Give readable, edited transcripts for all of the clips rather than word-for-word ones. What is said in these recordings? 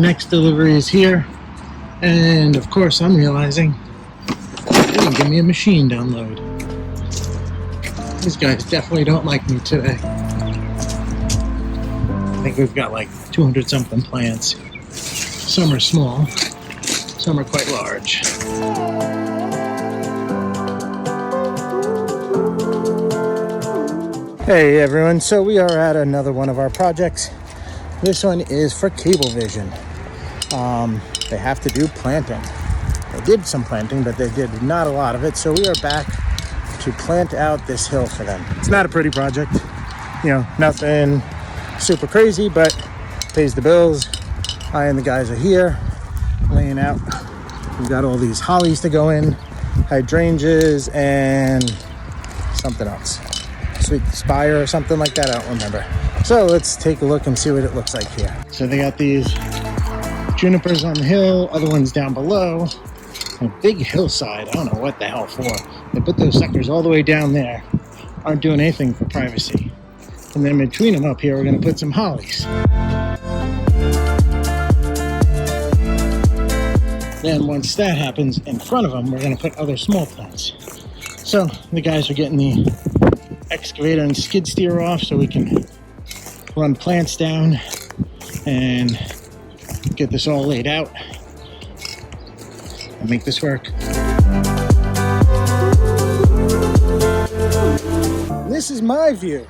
next delivery is here, and of course I'm realizing they didn't give me a machine download. These guys definitely don't like me today. I think we've got like 200 something plants. Some are small, some are quite large. Hey everyone, so we are at another one of our projects. This one is for Cablevision. They have to do planting. They did some planting, but they did not a lot of it. So we are back to plant out this hill for them. It's not a pretty project, you know, nothing super crazy, but pays the bills. I and the guys are here laying out. We've got all these hollies to go in, hydrangeas, and something else. Sweet spire or something like that, I don't remember. So let's take a look and see what it looks like here. So they got these junipers on the hill, other ones down below. A big hillside, I don't know what the hell for. They put those suckers all the way down there. Aren't doing anything for privacy. And then between them up here, we're gonna put some hollies. Then once that happens, in front of them, we're gonna put other small plants. So the guys are getting the excavator and skid steer off so we can run plants down and get this all laid out and make this work. This is my view.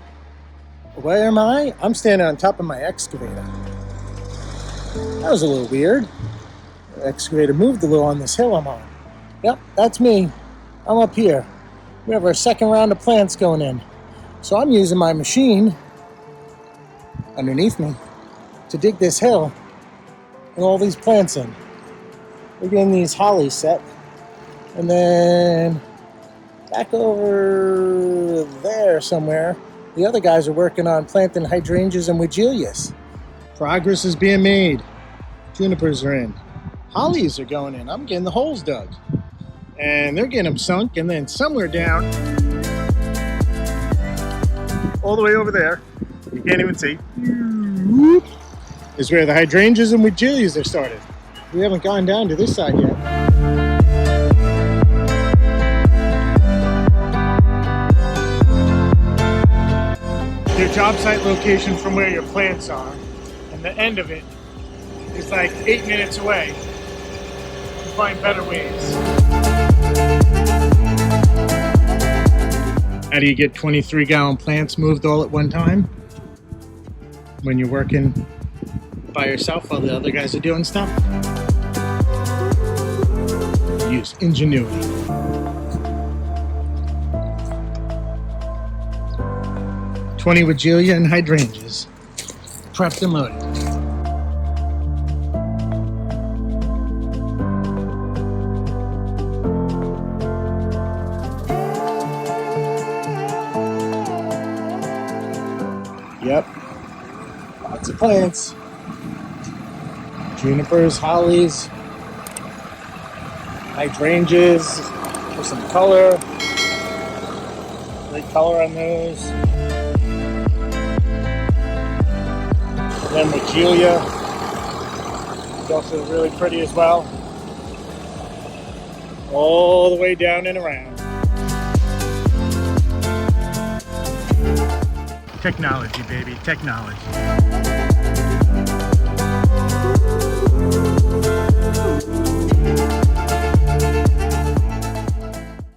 Where am I? I'm standing on top of my excavator. That was a little weird. The excavator moved a little on this hill I'm on. Yep, that's me. I'm up here. We have our second round of plants going in. So I'm using my machine underneath me to dig this hill and all these plants in. We're getting these hollies set. And then back over there somewhere, the other guys are working on planting hydrangeas and hydrangeas. Progress is being made. Junipers are in. Hollies are going in. I'm getting the holes dug. And they're getting them sunk, and then somewhere down, all the way over there, you can't even see, is where the hydrangeas and hydrangeas are started. We haven't gone down to this side yet. Your job site location from where your plants are, and the end of it is like 8 minutes away. You find better ways. How do you get 23-gallon plants moved all at one time? When you're working by yourself while the other guys are doing stuff? Use ingenuity. $20 Wagelia and hydrangeas. Prepped and loaded. Yep, lots of plants. Junipers, hollies, hydrangeas for some color. Great color on those. And then Wagelia is also really pretty as well. All the way down and around. Technology, baby, technology.